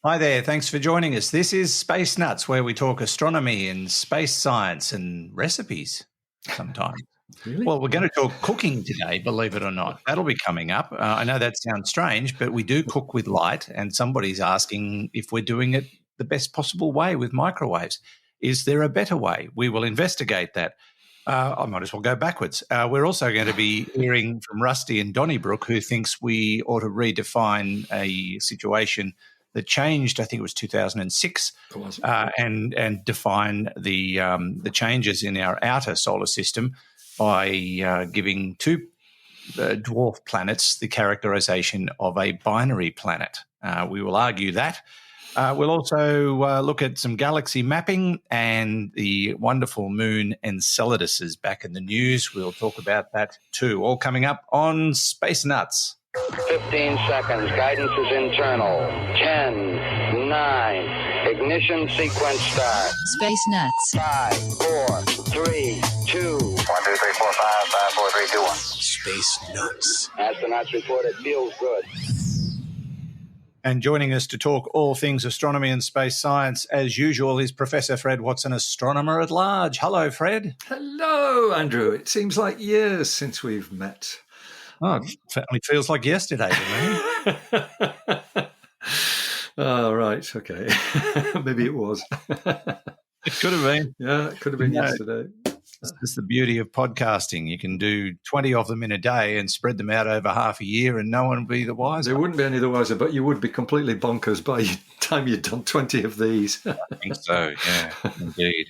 Hi there, thanks for joining us. This is Space Nuts, where we talk astronomy and space science and recipes sometimes. Really? Well, we're going to talk cooking today, believe it or not. That'll be coming up. I know that sounds strange, but we do cook with light, and somebody's asking if we're doing it the best possible way with microwaves. Is there a better way? We will investigate that. I might as well go backwards. We're also going to be hearing from Rusty in Donnybrook, who thinks we ought to redefine a situation that changed, I think it was 2006, and define the changes in our outer solar system by giving two dwarf planets the characterization of a binary planet. We will argue that. We'll also look at some galaxy mapping, and the wonderful moon Enceladus is back in the news. We'll talk about that too. All coming up on Space Nuts. 15 seconds. Guidance is internal. 10, 9. Ignition sequence start. Space Nuts. 5, 4, 3, 2. 1, 2, 3, 4, 5, 5, 4, 3, 2, 1. Space Nuts. Astronauts report it feels good. And joining us to talk all things astronomy and space science, as usual, is Professor Fred Watson, astronomer-at-large. Hello, Fred. Hello, Andrew. It seems like years since we've met. Oh, it certainly feels like yesterday to me. Oh, right. Okay. Maybe it was. It could have been. Yeah, it could have been yesterday. It's the beauty of podcasting. You can do 20 of them in a day and spread them out over half a year and no one will be the wiser. There wouldn't be any the wiser, but you would be completely bonkers by the time you'd done 20 of these. I think so, yeah, indeed.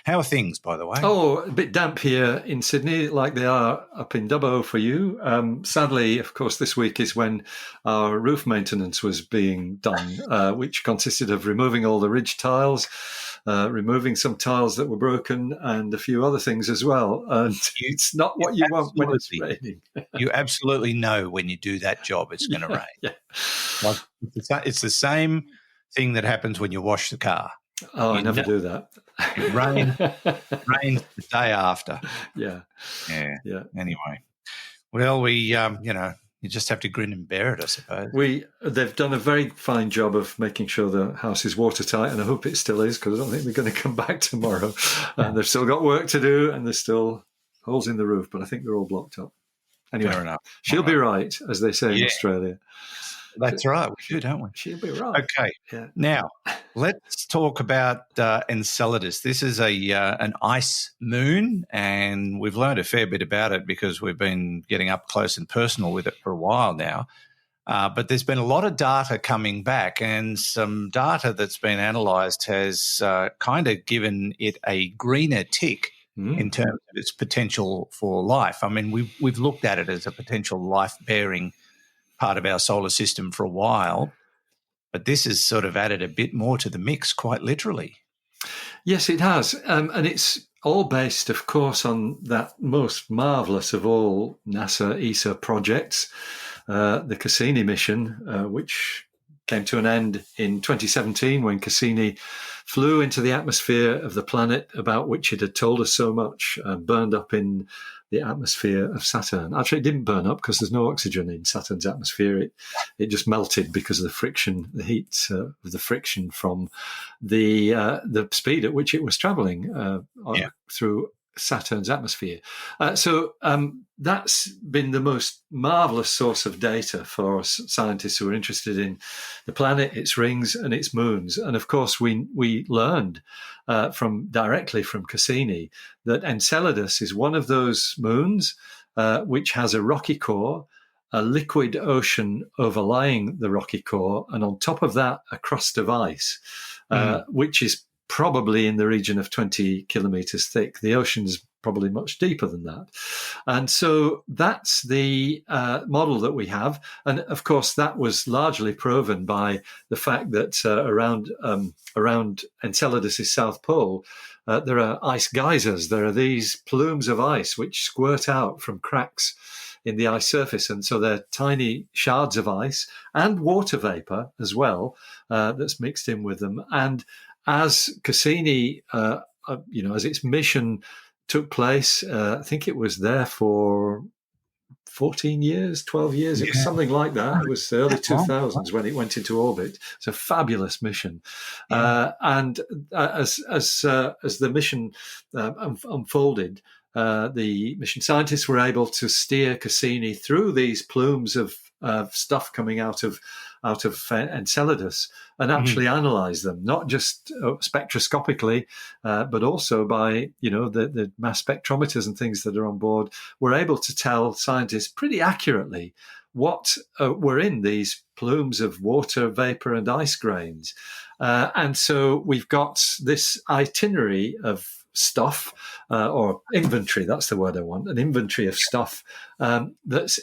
How are things, by the way? Oh, a bit damp here in Sydney, like they are up in Dubbo for you. Sadly, of course, this week is when our roof maintenance was being done, which consisted of removing all the ridge tiles, removing some tiles that were broken, and a few other things as well. And it's not what you want when it's raining. You absolutely know when you do that job it's going to rain. Yeah. Like, it's the same thing that happens when you wash the car. Oh, I never do that. It rains the day after. Yeah. Anyway, well, we, you just have to grin and bear it, I suppose. They've done a very fine job of making sure the house is watertight, and I hope it still is, because I don't think we're going to come back tomorrow. And they've still got work to do, and there's still holes in the roof, but I think they're all blocked up. Anyway, fair enough. She'll be right, as they say in Australia. That's right. We do, don't we? She'll be right. Okay. Yeah. Now, let's talk about Enceladus. This is an ice moon, and we've learned a fair bit about it because we've been getting up close and personal with it for a while now. But there's been a lot of data coming back, and some data that's been analysed has kind of given it a greener tick in terms of its potential for life. I mean, we've looked at it as a potential life-bearing part of our solar system for a while, but this has sort of added a bit more to the mix, quite literally. Yes, it has. And it's all based, of course, on that most marvellous of all NASA ESA projects, the Cassini mission, which came to an end in 2017 when Cassini flew into the atmosphere of the planet about which it had told us so much, burned up in the atmosphere of Saturn. Actually, it didn't burn up because there's no oxygen in Saturn's atmosphere. It just melted because of the friction, the heat of the friction from the speed at which it was traveling through Saturn's atmosphere. So that's been the most marvelous source of data for scientists who are interested in the planet, its rings, and its moons. And of course, we learned directly from Cassini that Enceladus is one of those moons which has a rocky core, a liquid ocean overlying the rocky core, and on top of that, a crust of ice, which is probably in the region of 20 kilometers thick. The ocean's probably much deeper than that. And so that's the model that we have. And of course, that was largely proven by the fact that around Enceladus' south pole, there are ice geysers. There are these plumes of ice which squirt out from cracks in the ice surface. And so they're tiny shards of ice and water vapor as well that's mixed in with them. And as Cassini, as its mission took place, I think it was there for 14 years, 12 years. It was something like that. It was the early 2000s when it went into orbit. It's a fabulous mission. And as the mission unfolded, the mission scientists were able to steer Cassini through these plumes of stuff coming out of Enceladus and actually analyze them, not just spectroscopically, but also by the mass spectrometers and things that are on board. We're able to tell scientists pretty accurately what were in these plumes of water, vapor, and ice grains, and so we've got this itinerary of stuff, or inventory, that's the word I want, an inventory of stuff that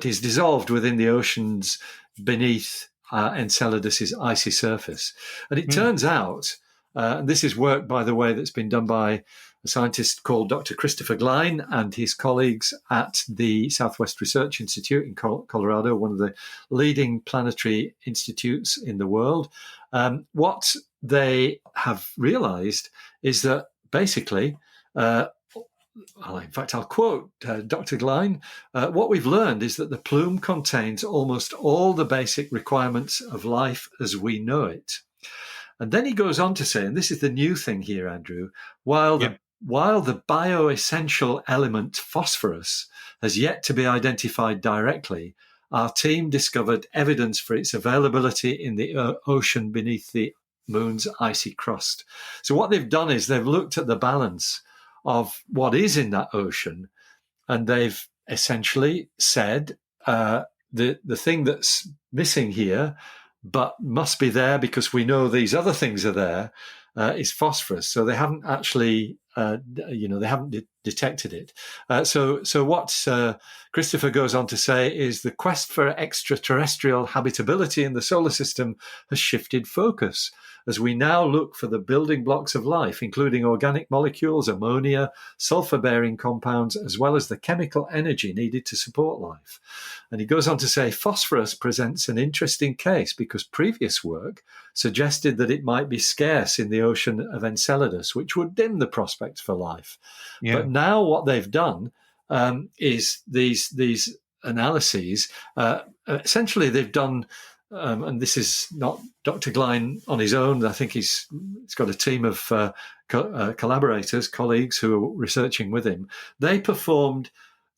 is dissolved within the oceans beneath Enceladus's icy surface. And it turns out, and this is work, by the way, that's been done by a scientist called Dr. Christopher Glein and his colleagues at the Southwest Research Institute in Colorado, one of the leading planetary institutes in the world. What they have realized is that basically, in fact, I'll quote Dr. Glein. What we've learned is that the plume contains almost all the basic requirements of life as we know it. And then he goes on to say, and this is the new thing here, Andrew, while the bioessential element phosphorus has yet to be identified directly, our team discovered evidence for its availability in the ocean beneath the moon's icy crust. So what they've done is they've looked at the balance of what is in that ocean, and they've essentially said the thing that's missing here, but must be there because we know these other things are there, is phosphorus. So they haven't actually, detected it. So what Christopher goes on to say is the quest for extraterrestrial habitability in the solar system has shifted focus, as we now look for the building blocks of life, including organic molecules, ammonia, sulfur-bearing compounds, as well as the chemical energy needed to support life. And he goes on to say, phosphorus presents an interesting case because previous work suggested that it might be scarce in the ocean of Enceladus, which would dim the prospects for life. Yeah. But now what they've done is these analyses. Essentially, they've done, and this is not Dr. Glein on his own. I think he's got a team of collaborators, colleagues who are researching with him. They performed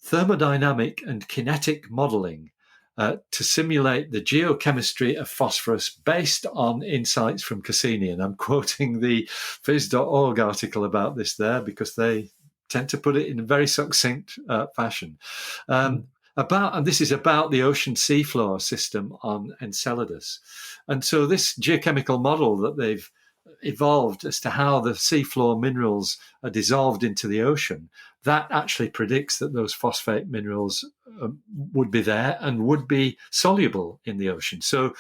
thermodynamic and kinetic modeling to simulate the geochemistry of phosphorus based on insights from Cassini. And I'm quoting the phys.org article about this there because they tend to put it in a very succinct fashion. And this is about the ocean seafloor system on Enceladus. And so this geochemical model that they've evolved as to how the seafloor minerals are dissolved into the ocean, that actually predicts that those phosphate minerals would be there and would be soluble in the ocean. So,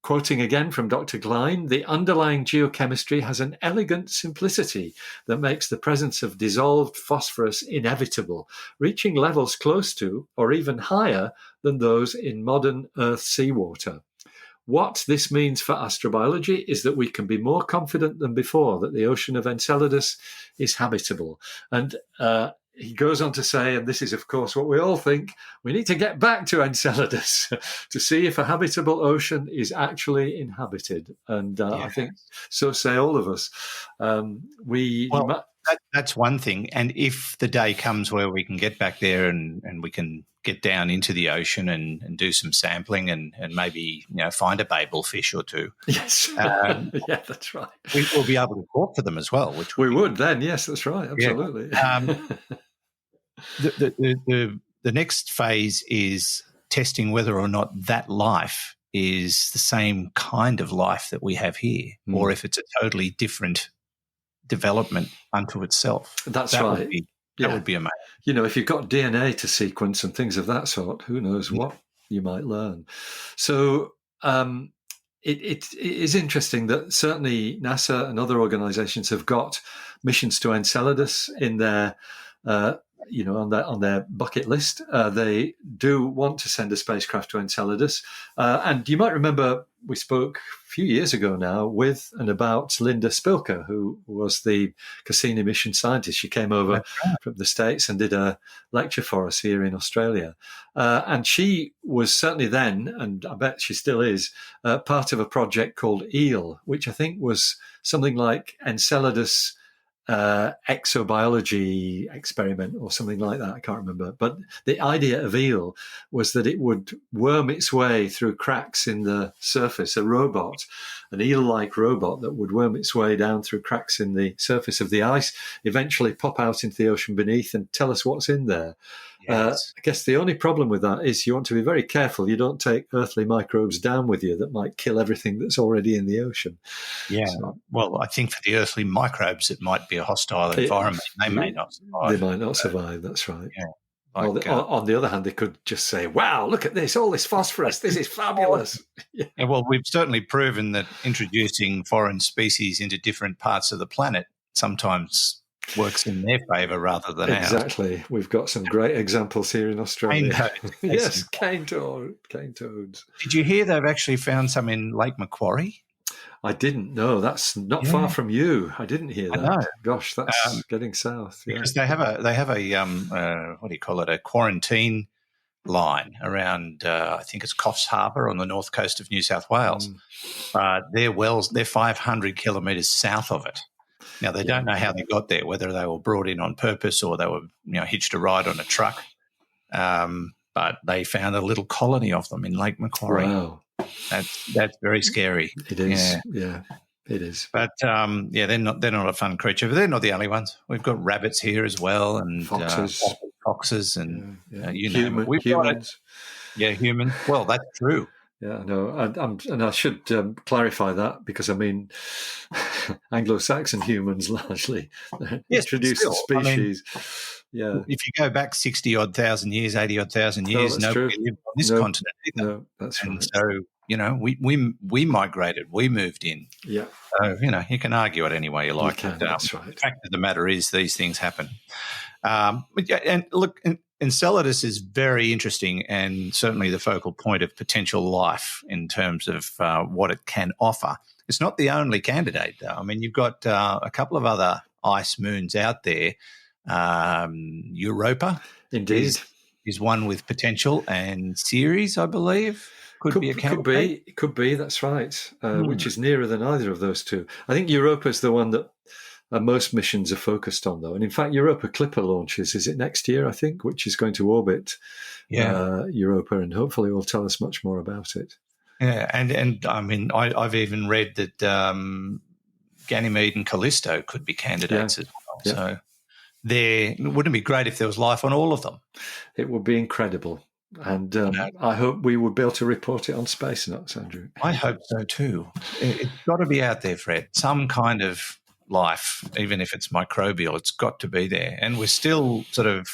quoting again from Dr. Glein, the underlying geochemistry has an elegant simplicity that makes the presence of dissolved phosphorus inevitable, reaching levels close to or even higher than those in modern Earth seawater. What this means for astrobiology is that we can be more confident than before that the ocean of Enceladus is habitable. And he goes on to say, and this is, of course, what we all think, we need to get back to Enceladus to see if a habitable ocean is actually inhabited. And I think so say all of us. That's one thing. And if the day comes where we can get back there and we can get down into the ocean and do some sampling and maybe find a Babel fish or two. Yes, yeah, that's right. We'll be able to talk to them as well. Which we would then. Yes, that's right. Absolutely. Yeah. The next phase is testing whether or not that life is the same kind of life that we have here, or if it's a totally different development unto itself. That's right. That would be amazing. If you've got DNA to sequence and things of that sort, who knows what you might learn. So it is interesting that certainly NASA and other organizations have got missions to Enceladus in their on their bucket list. They do want to send a spacecraft to Enceladus. And you might remember we spoke a few years ago now with and about Linda Spilker, who was the Cassini mission scientist. She came over from the States and did a lecture for us here in Australia. And she was certainly then, and I bet she still is, part of a project called EEL, which I think was something like Enceladus exobiology experiment or something like that. I can't remember. But the idea of EEL was that it would worm its way through cracks in the surface, an eel-like robot that would worm its way down through cracks in the surface of the ice, eventually pop out into the ocean beneath and tell us what's in there. Yes. I guess the only problem with that is you want to be very careful you don't take earthly microbes down with you that might kill everything that's already in the ocean. Yeah. So, well, I think for the earthly microbes, it might be a hostile environment. They may not survive. They might not survive, that's right. Yeah. On the other hand, they could just say, wow, look at this, all this phosphorus, this is fabulous. Yeah, well, we've certainly proven that introducing foreign species into different parts of the planet sometimes works in their favour rather than ours. Exactly. We've got some great examples here in Australia. Cane toads. Yes, cane toads. Did you hear they've actually found some in Lake Macquarie? I didn't know. That's not far from you. I didn't hear that. Know. Gosh, that's getting south. Yeah. Because they have a what do you call it? A quarantine line around. I think it's Coffs Harbour on the north coast of New South Wales. Their wells, they're 500 kilometres south of it. Now they don't know how they got there, whether they were brought in on purpose or they were hitched a ride on a truck. But they found a little colony of them in Lake Macquarie. Wow. That's very scary. It is. Yeah, it is. But they're not a fun creature. But they're not the only ones. We've got rabbits here as well, and foxes, and you name it. Humans. Humans. Well, that's true. Yeah, no, and I should clarify that because I mean, Anglo-Saxon humans largely introduced the species. If you go back 60-odd thousand years, 80-odd thousand years, nobody lived on this continent either. No, that's right. And so, we migrated, we moved in. Yeah. So, you can argue it any way you like. That's right. The fact of the matter is these things happen. And look, Enceladus is very interesting and certainly the focal point of potential life in terms of what it can offer. It's not the only candidate, though. I mean, you've got a couple of other ice moons out there. Europa, indeed, is one with potential, and Ceres, I believe, could be a candidate. Could be. That's right. Which is nearer than either of those two. I think Europa is the one that most missions are focused on, though. And in fact, Europa Clipper launches, is it next year, I think, which is going to orbit Europa, and hopefully will tell us much more about it. Yeah, and I mean, I've even read that Ganymede and Callisto could be candidates as well. Yeah. So wouldn't it be great if there was life on all of them? It would be incredible. And I hope we would be able to report it on Space Nuts, Andrew. I hope so too. It's got to be out there, Fred. Some kind of life, even if it's microbial, it's got to be there. And we're still sort of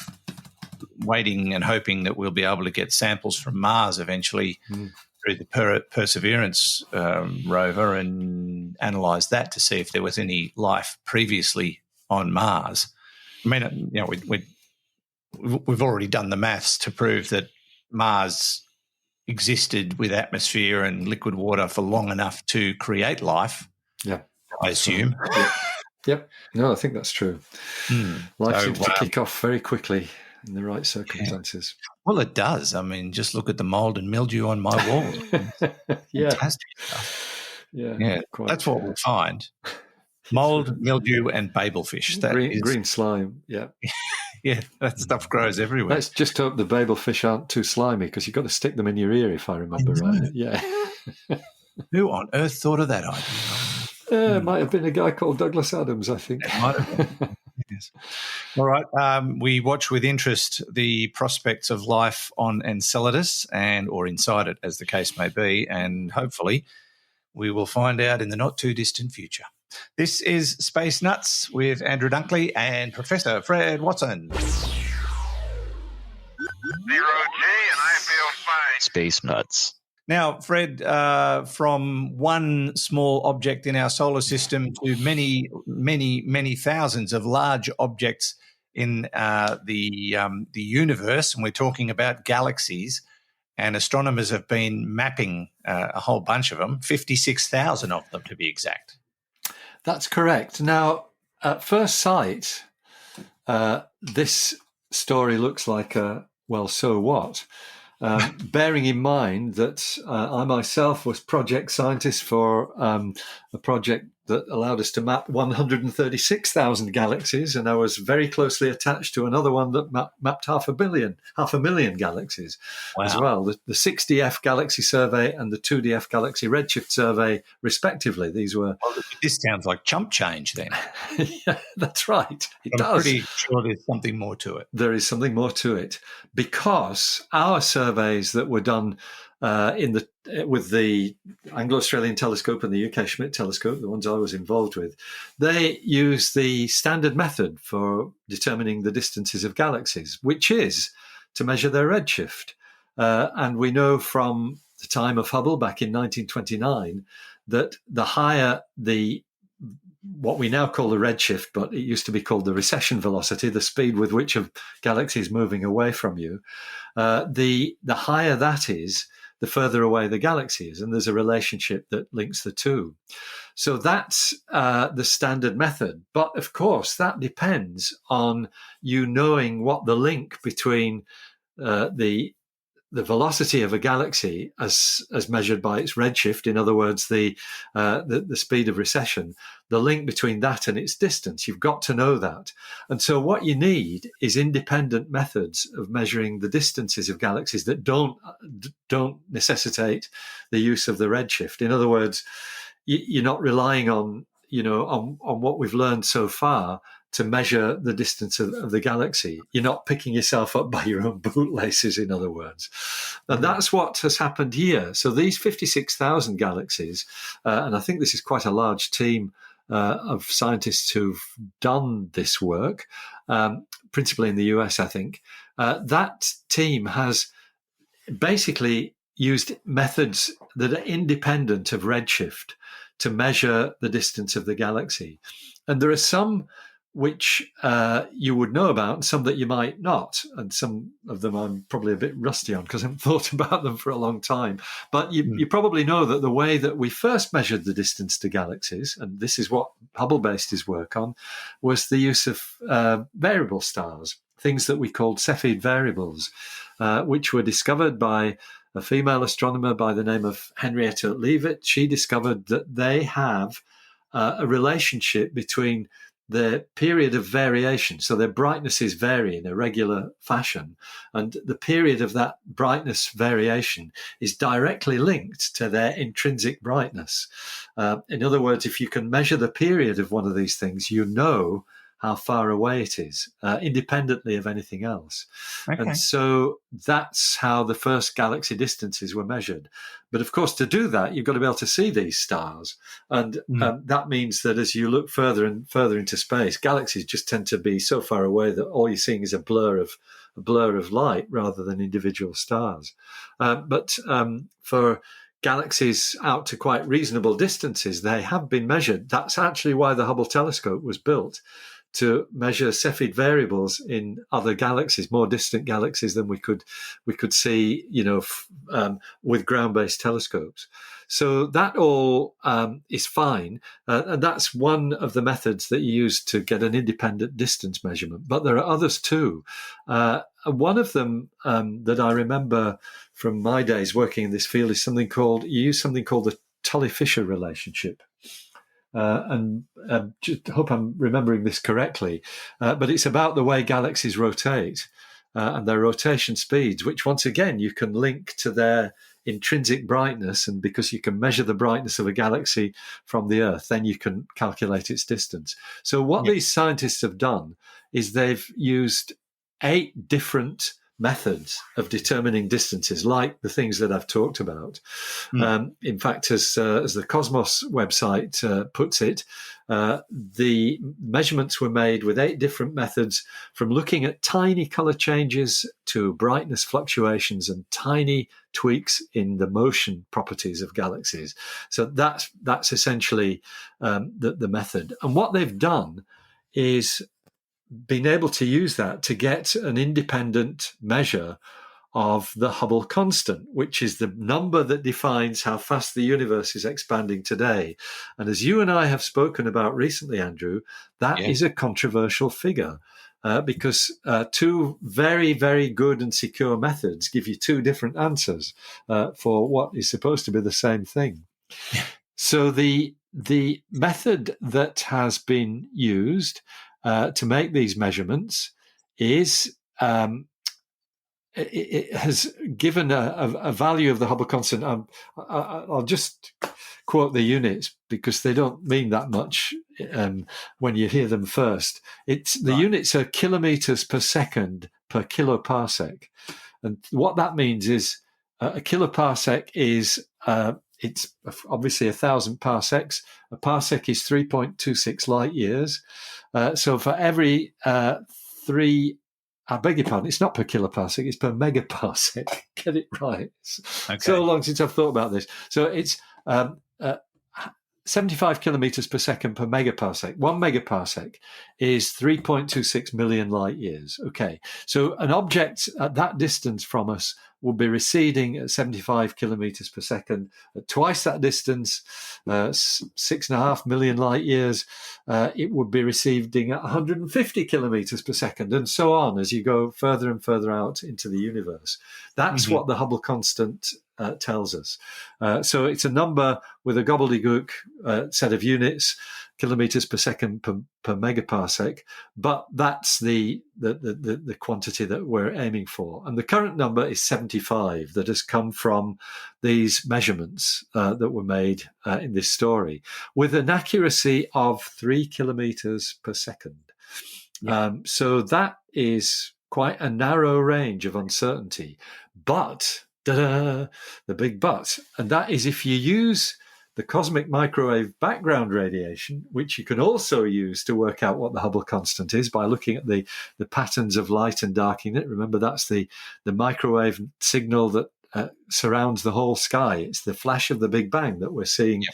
waiting and hoping that we'll be able to get samples from Mars eventually through the Perseverance rover and analyse that to see if there was any life previously on Mars. I mean, we've already done the maths to prove that Mars existed with atmosphere and liquid water for long enough to create life. Yeah, I assume. Yep. No, I think that's true. Life seems to kick off very quickly in the right circumstances. Yeah. Well, it does. I mean, just look at the mold and mildew on my walls. Fantastic stuff. Yeah. That's what we'll find. Mold, mildew, and babelfish. Green slime, yeah. Yeah, that stuff grows everywhere. Let's just hope the babelfish aren't too slimy because you've got to stick them in your ear, if I remember right. Yeah. Who on earth thought of that idea? It might have been a guy called Douglas Adams, I think. It might have been. Yes. All right. We watch with interest the prospects of life on Enceladus or inside it, as the case may be, and hopefully we will find out in the not-too-distant future. This is Space Nuts with Andrew Dunkley and Professor Fred Watson. 0G, and I feel fine. Space Nuts. Now, Fred, from one small object in our solar system to many, many, many thousands of large objects in the universe, and we're talking about galaxies. And astronomers have been mapping a whole bunch of them, 56,000 of them to be exact. That's correct. Now, at first sight, this story looks like well, so what? Bearing in mind that I myself was project scientist for a project that allowed us to map 136,000 galaxies, and I was very closely attached to another one that mapped half a million galaxies as well. The 6DF Galaxy Survey and the 2DF Galaxy Redshift Survey, respectively. These were. Well, this sounds like chump change then. Yeah, that's right. I'm does. pretty sure there's something more to it. There is something more to it, because our surveys that were done with the Anglo-Australian Telescope and the UK Schmidt Telescope, the ones I was involved with, they use the standard method for determining the distances of galaxies, which is to measure their redshift. And we know from the time of Hubble back in 1929 that the higher what we now call the redshift, but it used to be called the recession velocity, the speed with which a galaxy is moving away from you, the higher that is, the further away the galaxy is, and there's a relationship that links the two. So that's the standard method. But of course, that depends on you knowing what the link between the velocity of a galaxy as measured by its redshift, in other words, the speed of recession, the link between that and its distance. You've got to know that. And so what you need is independent methods of measuring the distances of galaxies that don't necessitate the use of the redshift. In other words, you're not relying on what we've learned so far to measure the distance of the galaxy. You're not picking yourself up by your own bootlaces, in other words. And that's what has happened here. So these 56,000 galaxies, and I think this is quite a large team of scientists who've done this work, principally in the US, I think. That team has basically used methods that are independent of redshift to measure the distance of the galaxy. And there are some which you would know about, and some that you might not. And some of them I'm probably a bit rusty on because I haven't thought about them for a long time. But you probably know that the way that we first measured the distance to galaxies, and this is what Hubble based his work on, was the use of variable stars, things that we called Cepheid variables, which were discovered by a female astronomer by the name of Henrietta Leavitt. She discovered that they have a relationship between the period of variation, so their brightnesses vary in a regular fashion, and the period of that brightness variation is directly linked to their intrinsic brightness. In other words, if you can measure the period of one of these things, you know how far away it is, independently of anything else. Okay. And so that's how the first galaxy distances were measured. But of course, to do that, you've got to be able to see these stars. And that means that as you look further and further into space, galaxies just tend to be so far away that all you're seeing is a blur of light rather than individual stars. But for galaxies out to quite reasonable distances, they have been measured. That's actually why the Hubble telescope was built, to measure Cepheid variables in other galaxies, more distant galaxies than we could see, with ground-based telescopes. So that all is fine, and that's one of the methods that you use to get an independent distance measurement. But there are others too. One of them that I remember from my days working in this field is something called the Tully-Fisher relationship. And just hope I'm remembering this correctly, but it's about the way galaxies rotate and their rotation speeds, which once again you can link to their intrinsic brightness, and because you can measure the brightness of a galaxy from the Earth, then you can calculate its distance. So what these scientists have done is they've used 8 different methods of determining distances, like the things that I've talked about. In fact, as the Cosmos website puts it, the measurements were made with 8 different methods, from looking at tiny color changes to brightness fluctuations and tiny tweaks in the motion properties of galaxies. So that's essentially the method. And what they've done is been able to use that to get an independent measure of the Hubble Constant, which is the number that defines how fast the universe is expanding today. And as you and I have spoken about recently, Andrew, that is a controversial figure because two very, very good and secure methods give you two different answers for what is supposed to be the same thing. So the method that has been used to make these measurements is it has given a value of the Hubble constant. I'll just quote the units because they don't mean that much when you hear them first. The units are kilometers per second per kiloparsec. And what that means is a kiloparsec is, it's obviously 1,000 parsecs. A parsec is 3.26 light years. So for every I beg your pardon, it's not per kiloparsec, it's per megaparsec. Get it right. Okay. So long since I've thought about this. So it's 75 kilometers per second per megaparsec. 1 megaparsec is 3.26 million light years. Okay. So an object at that distance from us will be receding at 75 kilometers per second. At twice that distance, 6.5 million light years, it would be receding at 150 kilometers per second, and so on as you go further and further out into the universe. That's what the Hubble constant tells us. So it's a number with a gobbledygook set of units, kilometers per second per megaparsec, but that's the quantity that we're aiming for. And the current number is 75 that has come from these measurements that were made in this story, with an accuracy of 3 kilometers per second. So that is quite a narrow range of uncertainty. But, the big but, and that is if you use the cosmic microwave background radiation, which you can also use to work out what the Hubble constant is by looking at the patterns of light and dark in it. Remember, that's the microwave signal that surrounds the whole sky. It's the flash of the Big Bang that we're seeing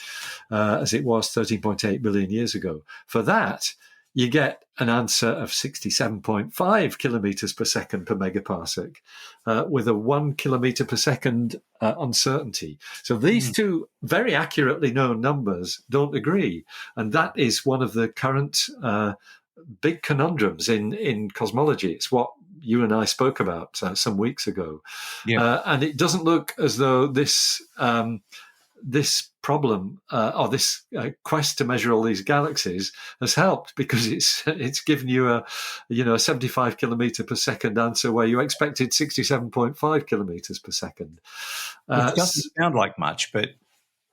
as it was 13.8 billion years ago. For that, you get an answer of 67.5 kilometers per second per megaparsec with a 1 kilometer per second uncertainty. So these two very accurately known numbers don't agree. And that is one of the current big conundrums in cosmology. It's what you and I spoke about some weeks ago. And it doesn't look as though this problem or this quest to measure all these galaxies has helped, because it's given you a 75 kilometer per second answer where you expected 67.5 kilometers per second. It doesn't sound like much, but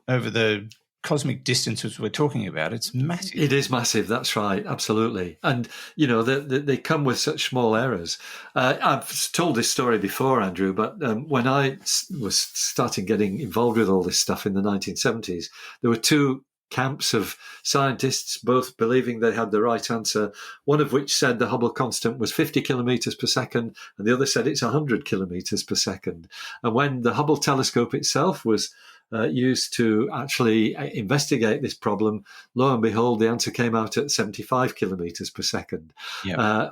over the cosmic distances we're talking about, it's massive. It is massive. That's right. Absolutely. And, they come with such small errors. I've told this story before, Andrew, but when I was starting getting involved with all this stuff in the 1970s, there were two camps of scientists, both believing they had the right answer, one of which said the Hubble constant was 50 kilometers per second, and the other said it's 100 kilometers per second. And when the Hubble telescope itself was used to actually investigate this problem, lo and behold, the answer came out at 75 kilometers per second,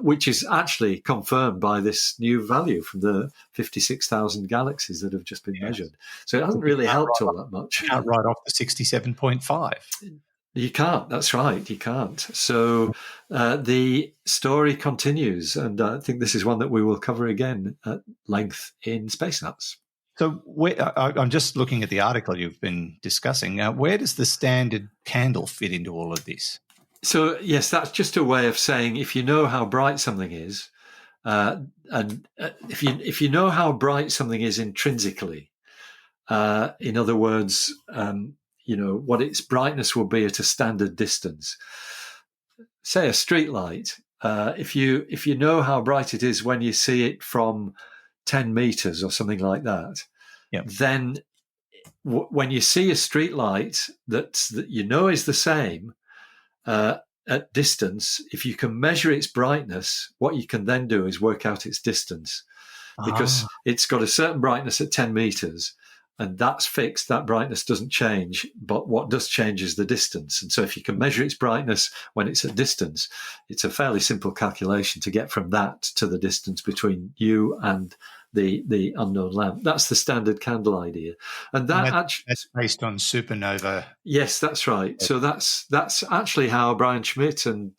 which is actually confirmed by this new value from the 56,000 galaxies that have just been measured. So it hasn't really helped all that much. You can't write off the 67.5. You can't. That's right. You can't. So the story continues, and I think this is one that we will cover again at length in Space Nuts. So I'm just looking at the article you've been discussing. Where does the standard candle fit into all of this? So, yes, that's just a way of saying if you know how bright something is, and if you know how bright something is intrinsically, in other words, what its brightness will be at a standard distance. Say a street light. If you know how bright it is when you see it from 10 meters or something like that, then when you see a street light that is the same at distance, if you can measure its brightness, what you can then do is work out its distance, because it's got a certain brightness at 10 meters. and that's fixed. That brightness doesn't change, but what does change is the distance. And so if you can measure its brightness when it's at distance, it's a fairly simple calculation to get from that to the distance between you and the unknown lamp. That's the standard candle idea. And that's based on supernova. Yes, that's right. So that's actually how Brian Schmidt and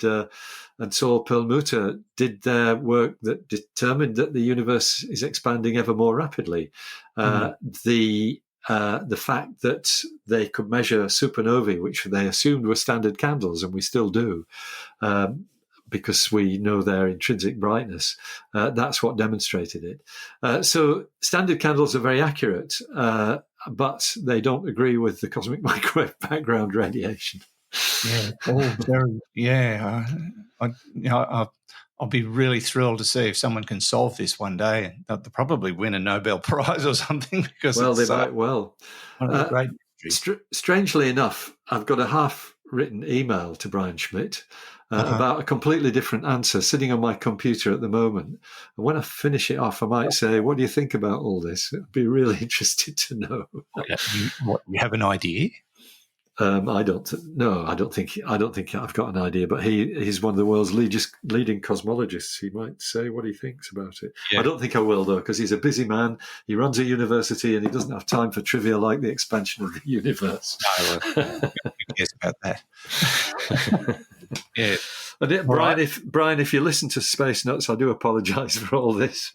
Saul Perlmutter did their work that determined that the universe is expanding ever more rapidly. The fact that they could measure supernovae, which they assumed were standard candles, and we still do, because we know their intrinsic brightness, that's what demonstrated it. So standard candles are very accurate, but they don't agree with the cosmic microwave background radiation. Yeah, very. Yeah, I'll be really thrilled to see if someone can solve this one day. They'll probably win a Nobel Prize or something, because they might well. One of the great mysteries. Strangely enough, I've got a half-written email to Brian Schmidt about a completely different answer sitting on my computer at the moment. And when I finish it off, I might say, "What do you think about all this?" I'd be really interested to know. You have an idea? I don't think I've got an idea, but he's one of the world's leading cosmologists. He might say what he thinks about it. Yeah. I don't think I will, though, because he's a busy man. He runs a university and he doesn't have time for trivia like the expansion of the universe. No, who cares about that? Yeah. And Brian, if you listen to Space Nuts, I do apologise for all this.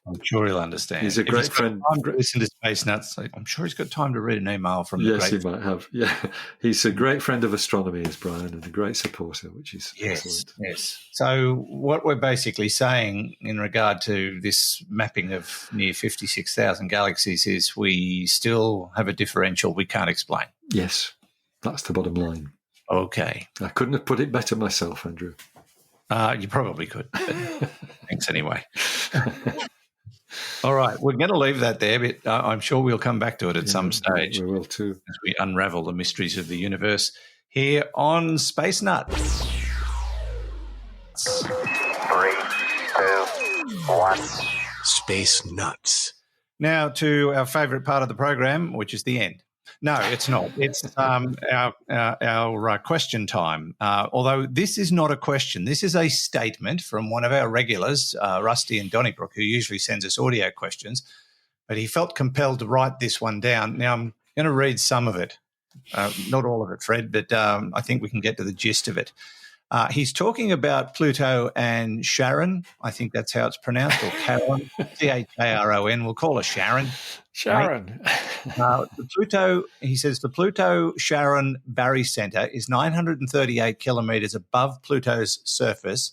I'm sure he'll understand. He's a great friend. Listen to Space Nuts. I'm sure he's got time to read an email from the great... Yes, he might have. Yeah, he's a great friend of astronomy, is Brian, and a great supporter, which is excellent. Yes. So what we're basically saying in regard to this mapping of near 56,000 galaxies is we still have a differential we can't explain. Yes, that's the bottom line. Okay. I couldn't have put it better myself, Andrew. You probably could. But thanks anyway. All right, we're going to leave that there, but I'm sure we'll come back to it at some stage. We will too. As we unravel the mysteries of the universe here on Space Nuts. 3, 2, 1. Space Nuts. Now to our favourite part of the program, which is the end. No, it's not. It's our question time. Although this is not a question. This is a statement from one of our regulars, Rusty in Donnybrook, who usually sends us audio questions. But he felt compelled to write this one down. Now, I'm going to read some of it. Not all of it, Fred, but I think we can get to the gist of it. He's talking about Pluto and Sharon. I think that's how it's pronounced, or Karen, Charon. We'll call her Sharon. Sharon. He says the Pluto-Sharon barycenter is 938 kilometres above Pluto's surface,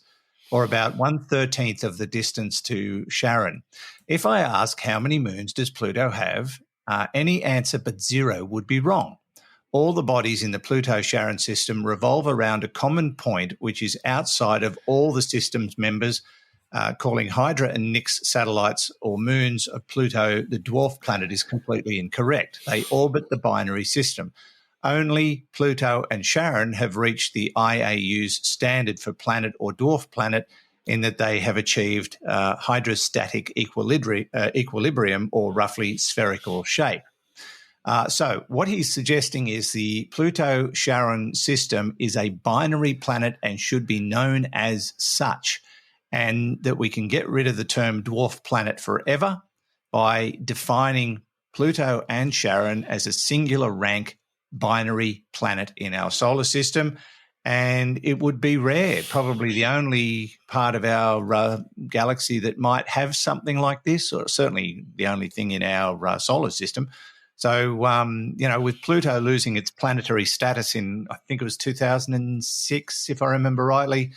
or about 1/13 of the distance to Sharon. If I ask how many moons does Pluto have, any answer but 0 would be wrong. All the bodies in the Pluto-Sharon system revolve around a common point which is outside of all the system's members, calling Hydra and Nix satellites or moons of Pluto the dwarf planet is completely incorrect. They orbit the binary system. Only Pluto and Sharon have reached the IAU's standard for planet or dwarf planet in that they have achieved hydrostatic equilibrium or roughly spherical shape. So what he's suggesting is the Pluto-Sharon system is a binary planet and should be known as such, and that we can get rid of the term dwarf planet forever by defining Pluto and Sharon as a singular rank binary planet in our solar system. And it would be rare, probably the only part of our galaxy that might have something like this, or certainly the only thing in our solar system. So, with Pluto losing its planetary status in, I think it was 2006, if I remember rightly,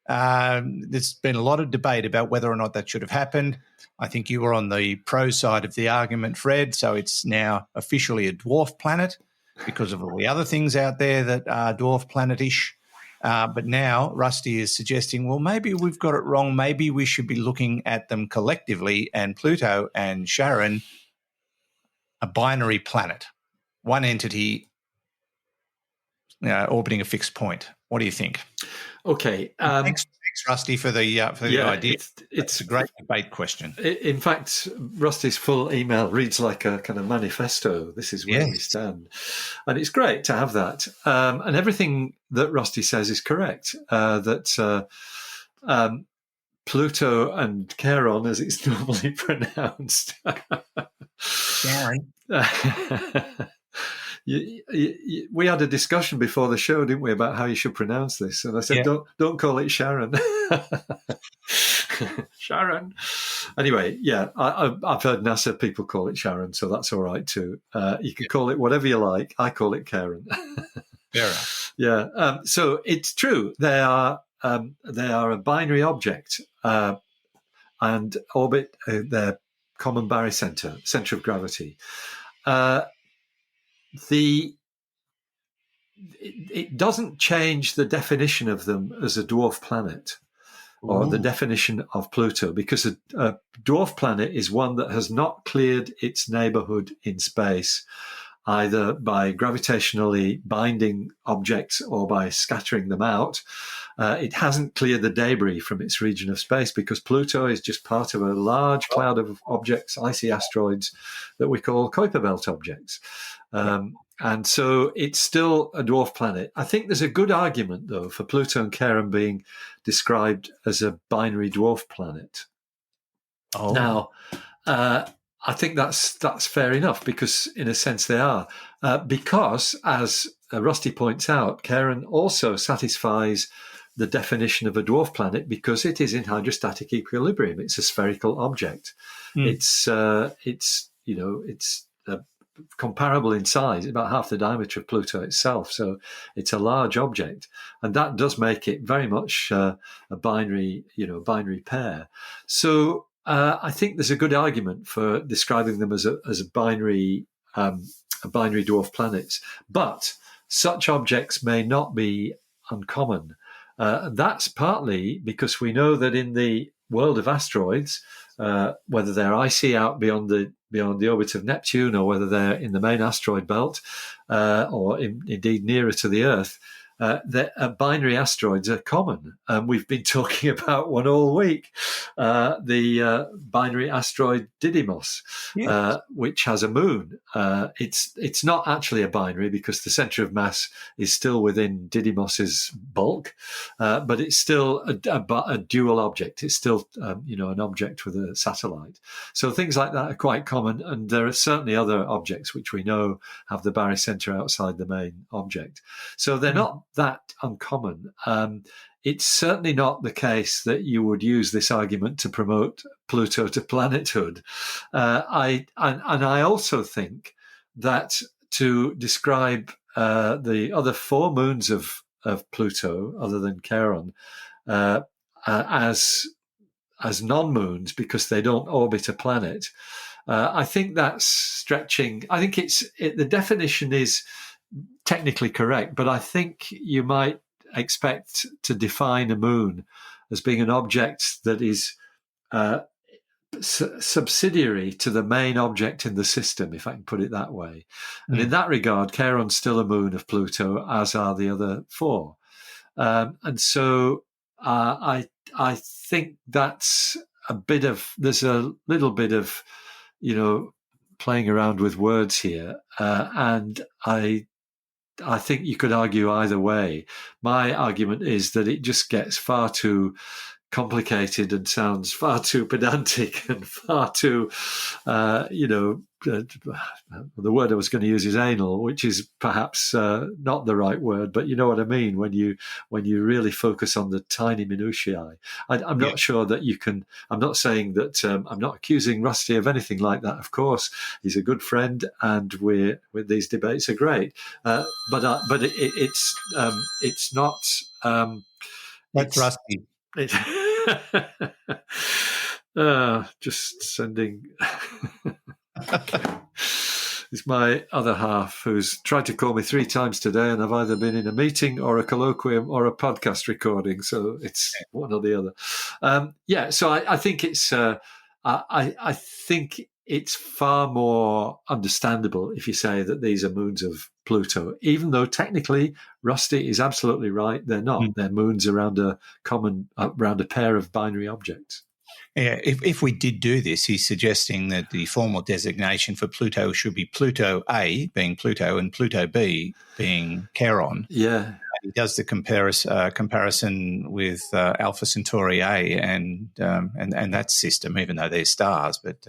there's been a lot of debate about whether or not that should have happened. I think you were on the pro side of the argument, Fred, so it's now officially a dwarf planet because of all the other things out there that are dwarf planet-ish. But now Rusty is suggesting, well, maybe we've got it wrong. Maybe we should be looking at them collectively, and Pluto and Sharon a binary planet, one entity orbiting a fixed point. What do you think? Okay. Thanks Thanks, Rusty, for the idea. It's a great debate question. In fact, Rusty's full email reads like a kind of manifesto. This is where we stand. And it's great to have that. And everything that Rusty says is correct. That Pluto and Charon, as it's normally pronounced. Sharon. We had a discussion before the show, didn't we, about how you should pronounce this? And I said, don't call it Sharon. Sharon. Anyway, I've heard NASA people call it Sharon, so that's all right too. You can call it whatever you like. I call it Karen. Fair enough. Yeah. So it's true. They are a binary object and orbit their common barycenter, center of gravity. It doesn't change the definition of them as a dwarf planet or the definition of Pluto, because a dwarf planet is one that has not cleared its neighborhood in space, either by gravitationally binding objects or by scattering them out. It hasn't cleared the debris from its region of space because Pluto is just part of a large cloud of objects, icy asteroids, that we call Kuiper Belt objects. And so it's still a dwarf planet. I think there's a good argument, though, for Pluto and Karen being described as a binary dwarf planet. Oh. Now, I think that's fair enough because, in a sense, they are. Because, as Rusty points out, Karen also satisfies the definition of a dwarf planet because it is in hydrostatic equilibrium. It's a spherical object. It's comparable in size, about half the diameter of Pluto itself. So it's a large object, and that does make it very much a binary pair. So I think there's a good argument for describing them as a binary dwarf planets. But such objects may not be uncommon. That's partly because we know that in the world of asteroids, whether they're icy out beyond the orbit of Neptune or whether they're in the main asteroid belt or indeed nearer to the Earth, binary asteroids are common. We've been talking about one all week, the binary asteroid Didymos, which has a moon. It's not actually a binary because the center of mass is still within Didymos's bulk, but it's still a dual object. It's still an object with a satellite. So things like that are quite common, and there are certainly other objects which we know have the barycenter outside the main object. So they're not that uncommon. It's certainly not the case that you would use this argument to promote Pluto to planethood. I also think that to describe the other four moons of Pluto, other than Charon, as non-moons because they don't orbit a planet, I think that's stretching. I think the definition is technically correct, but I think you might expect to define a moon as being an object that is subsidiary to the main object in the system, if I can put it that way. And in that regard, Charon's still a moon of Pluto, as are the other four. And so I think that's there's a little bit of, playing around with words here. And I think you could argue either way. My argument is that it just gets far too complicated and sounds far too pedantic and far too, the word I was going to use is anal, which is perhaps not the right word, but you know what I mean when you really focus on the tiny minutiae. I'm not sure that you can. I'm not saying that. I'm not accusing Rusty of anything like that. Of course, he's a good friend, and these debates are great. But it's not. That's Rusty. Just sending. Okay. It's my other half who's tried to call me 3 times today, and I've either been in a meeting or a colloquium or a podcast recording, so it's one or the other. So I think it's. I think it's far more understandable if you say that these are moons of Pluto, even though technically Rusty is absolutely right. They're not. They're moons around around a pair of binary objects. Yeah, if we did do this, he's suggesting that the formal designation for Pluto should be Pluto A, being Pluto, and Pluto B, being Charon. Yeah. He does the comparison with Alpha Centauri A and that system, even though they're stars. But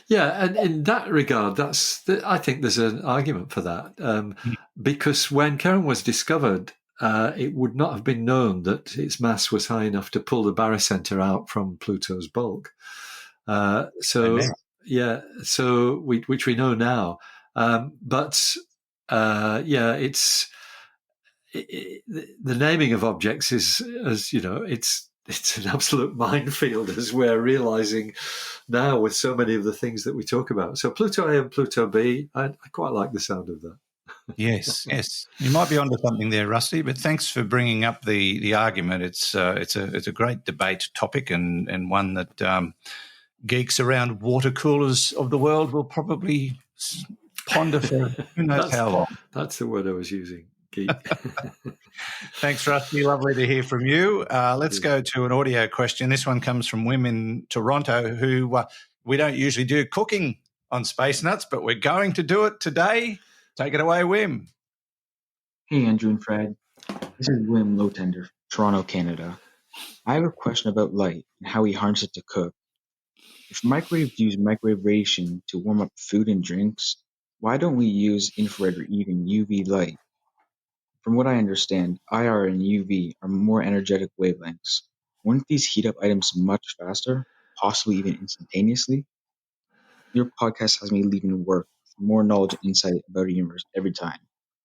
yeah, and in that regard, I think there's an argument for that because when Karen was discovered, it would not have been known that its mass was high enough to pull the barycenter out from Pluto's bulk. Which we know now. The naming of objects is, as you know, it's an absolute minefield, as we're realizing now with so many of the things that we talk about. So Pluto A and Pluto B, I quite like the sound of that. Yes. You might be onto something there, Rusty, but thanks for bringing up the argument. It's a great debate topic and one that geeks around water coolers of the world will probably ponder for who knows how long. That's the word I was using. Geek. Thanks, Rusty. Lovely to hear from you. Let's go to an audio question. This one comes from Wim in Toronto, who we don't usually do cooking on Space Nuts, but we're going to do it today. Take it away, Wim. Hey, Andrew and Fred. This is Wim Lowtender, Toronto, Canada. I have a question about light and how we harness it to cook. If microwaves use microwave radiation to warm up food and drinks, why don't we use infrared or even UV light? From what I understand, IR and UV are more energetic wavelengths. Wouldn't these heat up items much faster, possibly even instantaneously? Your podcast has me leaving work with more knowledge and insight about the universe every time.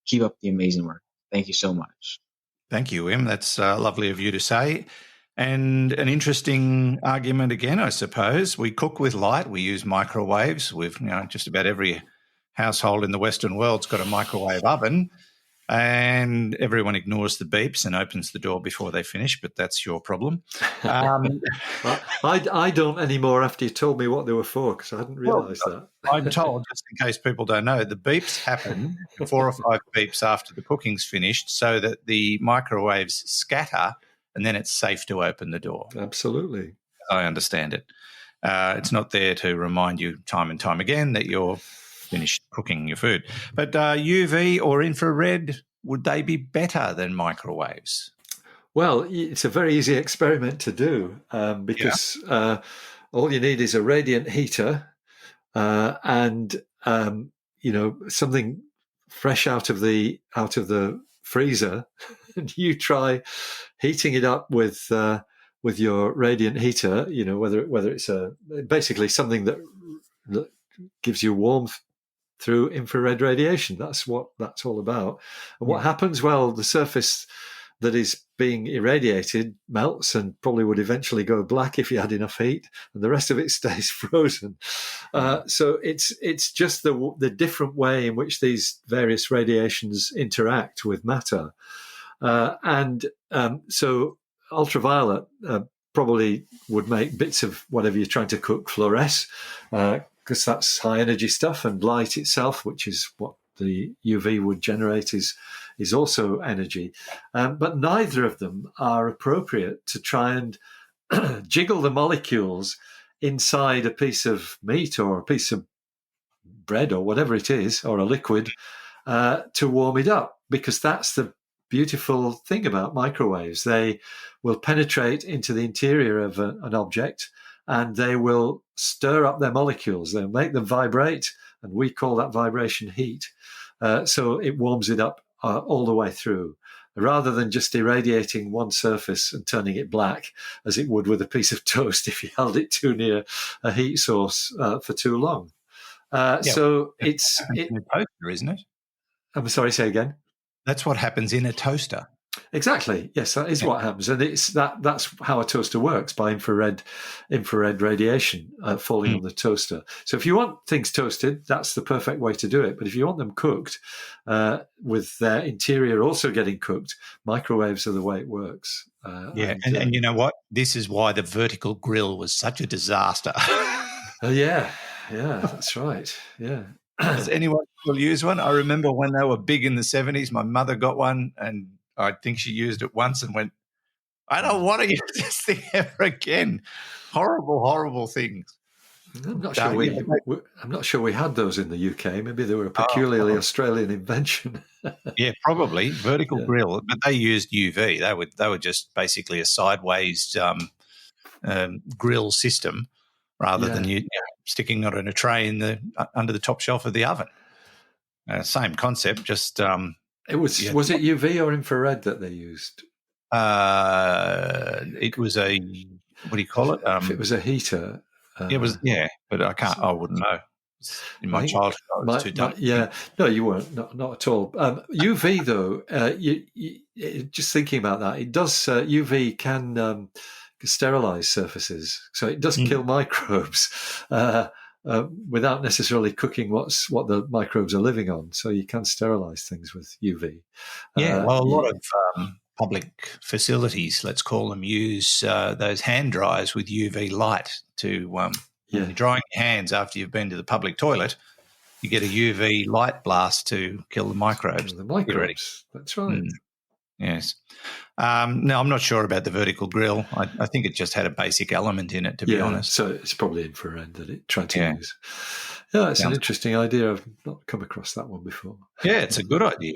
Keep up the amazing work. Thank you so much. Thank you, Wim. That's lovely of you to say. And an interesting argument again, I suppose. We cook with light. We use microwaves. Just about every household in the Western world's got a microwave oven. And everyone ignores the beeps and opens the door before they finish, but that's your problem. I don't anymore after you told me what they were for, because I hadn't realised that. I'm told, just in case people don't know, the beeps happen 4 or 5 beeps after the cooking's finished so that the microwaves scatter and then it's safe to open the door. Absolutely. I understand it. It's not there to remind you time and time again that you're finished cooking your food. But UV or infrared, would they be better than microwaves? Well, it's a very easy experiment to do because all you need is a radiant heater and something fresh out of the freezer, and you try heating it up with your radiant heater. Whether it's basically something that gives you warmth through infrared radiation. That's what that's all about. And what happens? Well, the surface that is being irradiated melts and probably would eventually go black if you had enough heat, and the rest of it stays frozen. So it's just the different way in which these various radiations interact with matter. So ultraviolet probably would make bits of whatever you're trying to cook fluoresce, because that's high energy stuff, and light itself, which is what the UV would generate, is also energy. But neither of them are appropriate to try and jiggle the molecules inside a piece of meat or a piece of bread or whatever it is, or a liquid, to warm it up, because that's the beautiful thing about microwaves. They will penetrate into the interior of an object, and they will stir up their molecules. They'll make them vibrate, and we call that vibration heat. So it warms it up all the way through, rather than just irradiating one surface and turning it black, as it would with a piece of toast if you held it too near a heat source for too long. So it's in a toaster, isn't it? I'm sorry, say again. That's what happens in a toaster. Exactly. Yes, that is what happens, and that's how a toaster works, by infrared radiation falling on the toaster. So if you want things toasted, that's the perfect way to do it. But if you want them cooked, with their interior also getting cooked, microwaves are the way it works. And you know what? This is why the vertical grill was such a disaster. Yeah. Yeah, that's right. Yeah. Does anyone still use one? I remember when they were big in the 70s, my mother got one and I think she used it once and went, I don't want to use this thing ever again. Horrible, horrible things. I'm not sure we had those in the UK. Maybe they were a peculiarly Australian invention. Yeah, probably vertical grill, but they used UV. They were just basically a sideways grill system rather than sticking it in a tray under the top shelf of the oven. Same concept, just it was it UV or infrared that they used? It was a, what do you call it? If it was a heater. It was, but I wouldn't know. In my childhood, I was too dumb. No, you weren't, not at all. UV, though, just thinking about that, it does, UV can sterilize surfaces. So it does kill microbes without necessarily cooking what the microbes are living on. So you can sterilize things with UV. A lot of public facilities, let's call them, use those hand dryers with UV light to when you're drying your hands after you've been to the public toilet, you get a UV light blast to kill the microbes. That's right. Yes. Now, I'm not sure about the vertical grill. I think it just had a basic element in it, to be honest. So it's probably infrared that it tried to use. Yeah, it's an interesting idea. I've not come across that one before. Yeah, it's a good idea.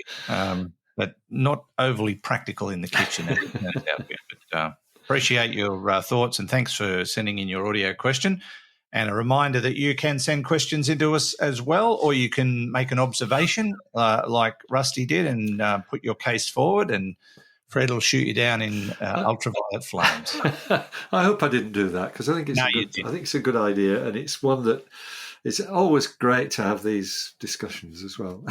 But not overly practical in the kitchen. But appreciate your thoughts and thanks for sending in your audio question. And a reminder that you can send questions into us as well, or you can make an observation like Rusty did and put your case forward, and Fred will shoot you down in ultraviolet flames. I hope I didn't do that because I think it's a good idea, and it's one that it's always great to have these discussions as well.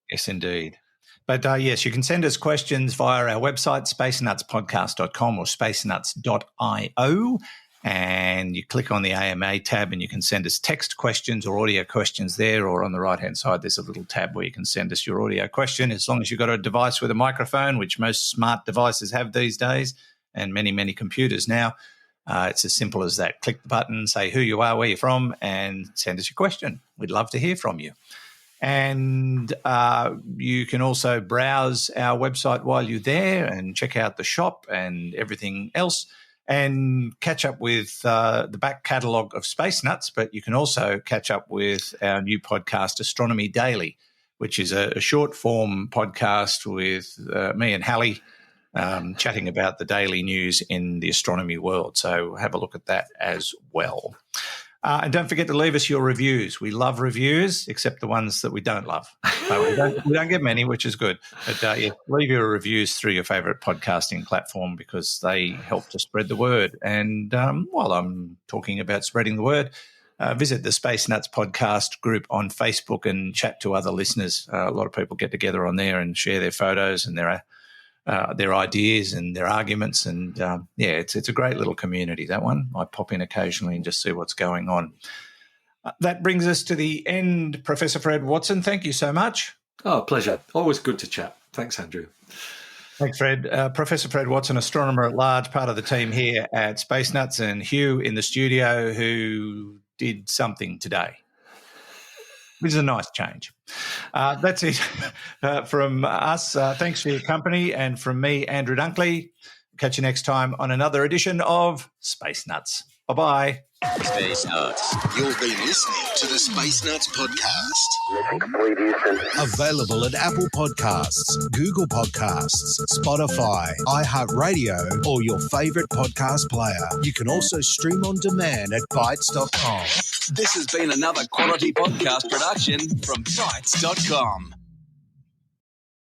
Yes, indeed. But yes, you can send us questions via our website, spacenutspodcast.com or spacenuts.io, and you click on the AMA tab and you can send us text questions or audio questions there, or on the right-hand side there's a little tab where you can send us your audio question as long as you've got a device with a microphone, which most smart devices have these days, and many, many computers now. It's as simple as that. Click the button, say who you are, where you're from, and send us your question. We'd love to hear from you. And you can also browse our website while you're there and check out the shop and everything else and catch up with the back catalogue of Space Nuts. But you can also catch up with our new podcast, Astronomy Daily, which is a short-form podcast with me and Hallie chatting about the daily news in the astronomy world. So have a look at that as well. And don't forget to leave us your reviews. We love reviews, except the ones that we don't love. We don't get many, which is good. But leave your reviews through your favourite podcasting platform because they help to spread the word. And while I'm talking about spreading the word, visit the Space Nuts podcast group on Facebook and chat to other listeners. A lot of people get together on there and share their photos and their ideas and their arguments, and it's a great little community, that one. I pop in occasionally and just see what's going on. That brings us to the end. Professor Fred Watson, thank you so much. Oh, pleasure. Always good to chat. Thanks, Andrew. Thanks, Fred. Professor Fred Watson, astronomer-at-large, part of the team here at Space Nuts, and Hugh in the studio who did something today. Which is a nice change. That's it from us. Thanks for your company. And from me, Andrew Dunkley. Catch you next time on another edition of Space Nuts. Bye-bye. Space Nuts. You've been listening to the Space Nuts podcast. Available at Apple Podcasts, Google Podcasts, Spotify, iHeartRadio, or your favorite podcast player. You can also stream on demand at Bytes.com. This has been another quality podcast production from Bytes.com.